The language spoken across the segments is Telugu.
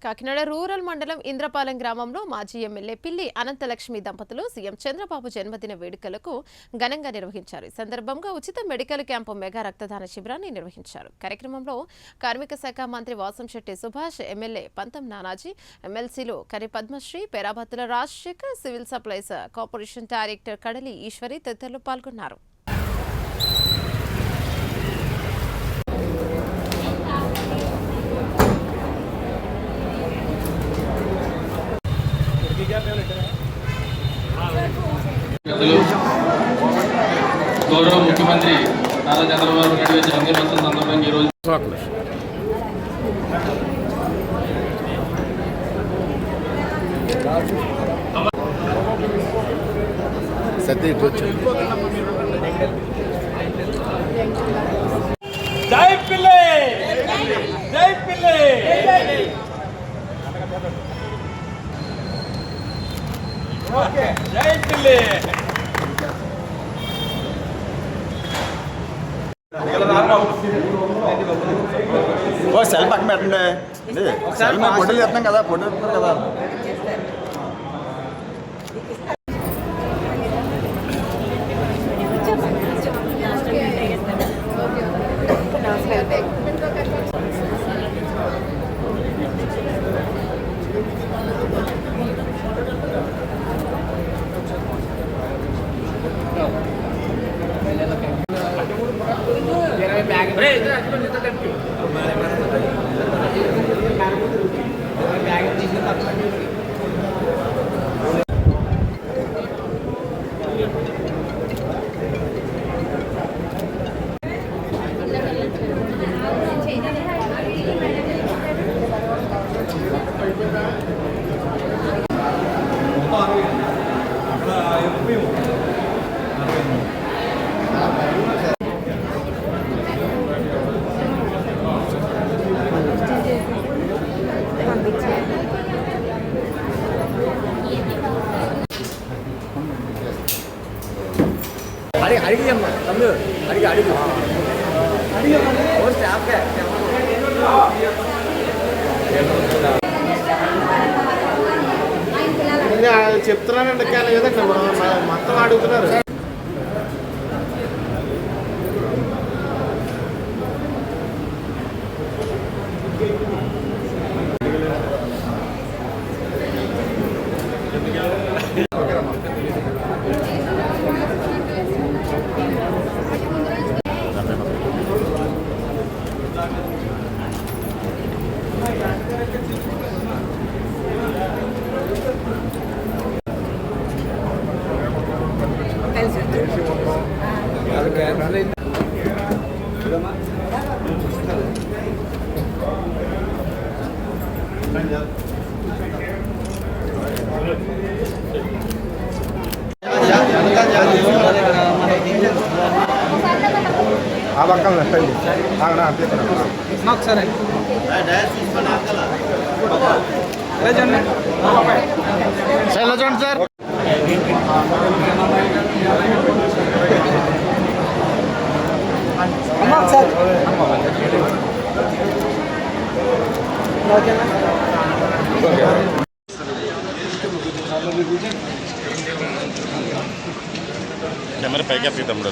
కాకినాడ రూరల్ మండలం ఇంద్రపాలెం గ్రామంలో మాజీ ఎమ్మెల్యే పిల్లి అనంతలక్ష్మి దంపతులు సీఎం చంద్రబాబు జన్మదిన వేడుకలకు ఘనంగా నిర్వహించారు. ఈ సందర్భంగా ఉచిత మెడికల్ క్యాంపు మెగా రక్తదాన శిబిరాన్ని నిర్వహించారు. కార్యక్రమంలో కార్మిక శాఖ మంత్రి వాసంశెట్టి సుభాష్, ఎమ్మెల్యే పంతం నానాజీ, ఎమ్మెల్సీలు Kari Padmasri, Perabathula Rajasekhar, civil supplies corporation director Kadali Eswari తదితరులు పాల్గొన్నారు. గౌరవ ముఖ్యమంత్రి నారా చంద్రబాబు నాయుడు జన్మదినోత్సవం సందర్భంగా ఈరోజు జై పిల్లి జై పిల్లి ఓకే జై పిల్లి సెల్ పక్కన పెట్టండి. సెల్ మేము ఫోటోలు చేస్తున్నాం కదా, ఫోటోలు చెప్తున్నారు కదా. అడిగి అమ్మా తమ్ముడు అడిగి అడిగి స్టాఫ్గా చెప్తున్నానండి కానీ ఏదండి మొత్తం అడుగుతున్నారు. ఆ పక్కన పెట్టండి. ఒకసారి చూడండి సార్. కెమెరా పైకి ఎత్తి తమ్ముడు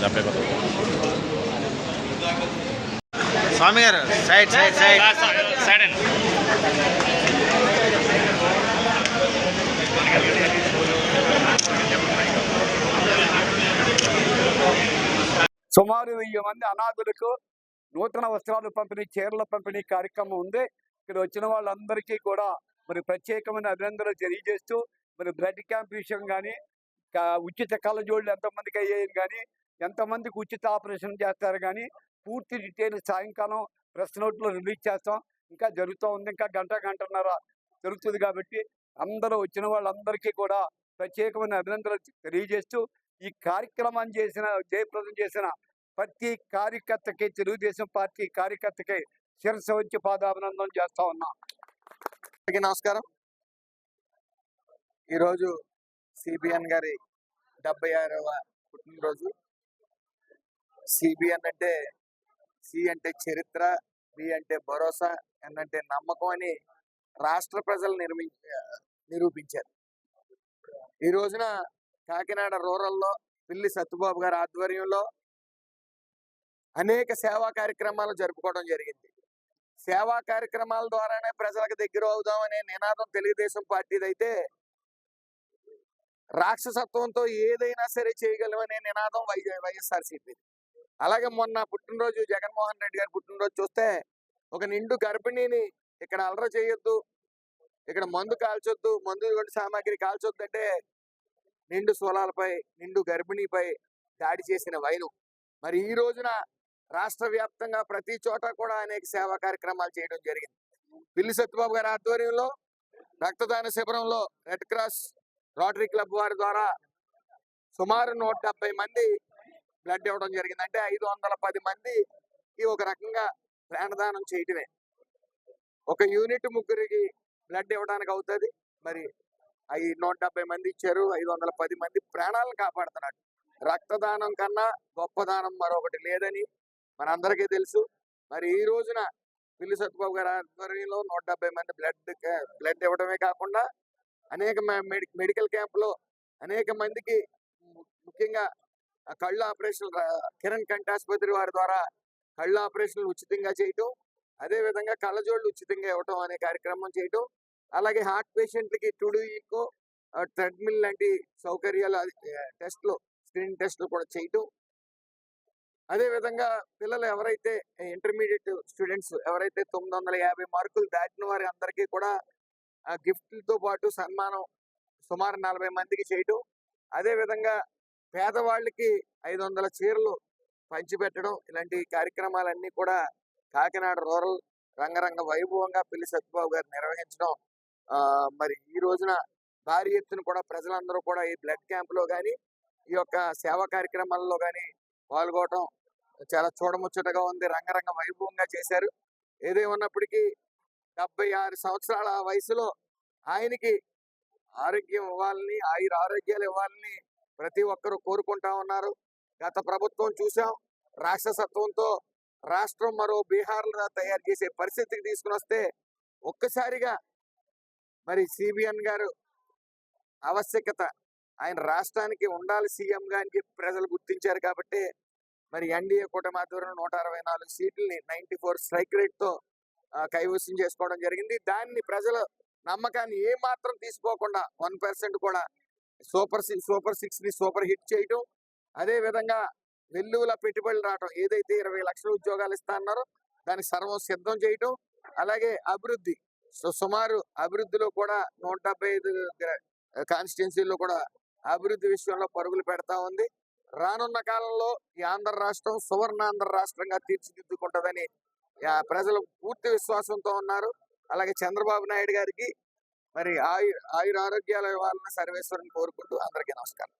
డెబ్బై స్వామి గారు సైడ్ సైడ్ సైడ్ సైడ్ అండి. సుమారు 1000 మంది అనాథులకు నూతన వస్త్రాలు పంపిణీ, చీరల పంపిణీ కార్యక్రమం ఉంది. ఇక్కడ వచ్చిన వాళ్ళందరికీ కూడా మరి ప్రత్యేకమైన అభినందనలు తెలియజేస్తూ, మరి బ్లడ్ క్యాంప్ విషయం కానీ, ఉచిత కళ్ళజోళ్ళు ఎంతమందికి అయ్యాయని కానీ, ఎంతమందికి ఉచిత ఆపరేషన్ చేస్తారు కానీ పూర్తి డీటెయిల్ సాయంకాలం ప్రెస్ నోట్లో రిలీజ్ చేస్తాం. ఇంకా జరుగుతూ ఉంది, ఇంకా గంటన్నర జరుగుతుంది. కాబట్టి అందరూ వచ్చిన వాళ్ళందరికీ కూడా ప్రత్యేకమైన అభినందనలు తెలియజేస్తూ, ఈ కార్యక్రమాన్ని జయప్రదం చేసిన ప్రతి కార్యకర్తకి, తెలుగుదేశం పార్టీ కార్యకర్తకి శిరస్సు వచ్చి పాదాభినందన చేస్తా ఉన్నా. నమస్కారం. ఈరోజు సిబిఎన్ గారి 76వ పుట్టినరోజు. సిబిఎన్ అంటే సి అంటే చరిత్ర, బి అంటే భరోసా, ఎన్ అంటే నమ్మకం అని రాష్ట్ర ప్రజలు నిరూపించారు. ఈ రోజున కాకినాడ రూరల్లో పిల్లి సత్యబాబు గారి ఆధ్వర్యంలో అనేక సేవా కార్యక్రమాలు జరుపుకోవడం జరిగింది. సేవా కార్యక్రమాల ద్వారానే ప్రజలకు దగ్గర అవుదామనే నినాదం తెలుగుదేశం పార్టీదైతే, రాక్షసత్వంతో ఏదైనా సరే చేయగలమనే నినాదం వైఎస్ఆర్సీపీ. అలాగే మొన్న పుట్టినరోజు జగన్మోహన్ రెడ్డి గారి పుట్టినరోజు చూస్తే, ఒక నిండు గర్భిణిని ఇక్కడ అలర చేయొద్దు, ఇక్కడ మందు కాల్చొద్దు, మందు సామాగ్రి కాల్చొద్దు అంటే నిండు సోలాలపై, నిండు గర్భిణిపై దాడి చేసిన వైను. మరి ఈ రోజున రాష్ట్ర వ్యాప్తంగా ప్రతి చోట కూడా అనేక సేవా కార్యక్రమాలు చేయడం జరిగింది. పిల్లి సత్యబాబు గారి ఆధ్వర్యంలో రక్తదాన శిబిరంలో రెడ్ క్రాస్ రోటరీ క్లబ్ వారి ద్వారా సుమారు 170 మంది బ్లడ్ ఇవ్వడం జరిగింది. అంటే 510 మందికి ఒక రకంగా ప్రాణదానం చేయటమే. ఒక యూనిట్ ముగ్గురికి బ్లడ్ ఇవ్వడానికి అవుతుంది. మరి 170 మంది ఇచ్చారు, 510 మంది ప్రాణాలను కాపాడుతున్నారు. రక్తదానం కన్నా గొప్ప దానం మరొకటి లేదని మనందరికీ తెలుసు. మరి ఈ రోజున పిల్లి సత్యబాబు గారి ఆధ్వర్యంలో 170 మంది బ్లడ్ ఇవ్వడమే కాకుండా అనేక మెడికల్ క్యాంపులో అనేక మందికి, ముఖ్యంగా కళ్ళు ఆపరేషన్ కిరణ్ కంటి ఆసుపత్రి వారి ద్వారా కళ్ళు ఆపరేషన్లు ఉచితంగా చేయటం, అదేవిధంగా కళ్ళజోళ్ళు ఉచితంగా ఇవ్వటం అనే కార్యక్రమం చేయటం, అలాగే హార్ట్ పేషెంట్లకి టుడీకో ట్రెడ్మిల్ లాంటి సౌకర్యాలు, టెస్ట్లు, స్క్రీనింగ్ టెస్ట్లు కూడా చేయటం, అదేవిధంగా పిల్లలు ఎవరైతే ఇంటర్మీడియట్ స్టూడెంట్స్ ఎవరైతే 950 మార్కులు దాటిన వారి అందరికీ కూడా గిఫ్ట్లతో పాటు సన్మానం సుమారు 40 మందికి చేయటం, అదేవిధంగా పేదవాళ్ళకి 500 చీరలు పంచిపెట్టడం, ఇలాంటి కార్యక్రమాలన్నీ కూడా కాకినాడ రూరల్ రంగరంగ వైభవంగా పిల్లి సత్యబాబు గారు నిర్వహించడం. మరి ఈ రోజున భారీ ఎత్తున కూడా ప్రజలందరూ కూడా ఈ బ్లడ్ క్యాంపులో కానీ, ఈ యొక్క సేవా కార్యక్రమాల్లో కానీ పాల్గొనడం చాలా చూడముచ్చటగా ఉంది. రంగరంగ వైభవంగా చేశారు. ఏదేమన్నప్పటికీ 76 సంవత్సరాల వయసులో ఆయనకి ఆరోగ్యం ఇవ్వాలని, ఆరోగ్యాలు ఇవ్వాలని ప్రతి ఒక్కరూ కోరుకుంటా ఉన్నారు. గత ప్రభుత్వం చూసాం, రాక్షసత్వంతో రాష్ట్రం మరో బీహార్లా తయారు చేసే పరిస్థితికి తీసుకుని వస్తే, ఒక్కసారిగా మరి సిబిఎన్ గారు ఆవశ్యకత, ఆయన రాష్ట్రానికి ఉండాలి సీఎం గారికి ప్రజలు గుర్తించారు. కాబట్టి మరి ఎన్డీఏ కూటమి ఆధ్వర్యంలో 164 సీట్లని 94 స్ట్రైక్ రేట్ తో కైవసం చేసుకోవడం జరిగింది. దాన్ని ప్రజల నమ్మకాన్ని ఏ మాత్రం తీసుకోకుండా 1% కూడా సూపర్ 6 ని సూపర్ హిట్ చేయటం, అదే విధంగా వెల్లువల పెట్టుబడులు రావటం, ఏదైతే 20 లక్షల ఉద్యోగాలు ఇస్తా అన్నారో దానికి సర్వం సిద్ధం చేయటం, అలాగే అభివృద్ధి, సుమారు అభివృద్ధిలో కూడా 175 కాన్స్టిట్యున్సీల్లో కూడా అభివృద్ధి విషయంలో పరుగులు పెడతా ఉంది. రానున్న కాలంలో ఈ ఆంధ్ర రాష్ట్రం సువర్ణాంధ్ర రాష్ట్రంగా తీర్చిదిద్దుకుంటుందని ప్రజలు పూర్తి విశ్వాసంతో ఉన్నారు. అలాగే చంద్రబాబు నాయుడు గారికి మరి ఆయుర ఆరోగ్యాలు ఇవ్వాలని సర్వేశ్వరుని కోరుకుంటూ అందరికీ నమస్కారం.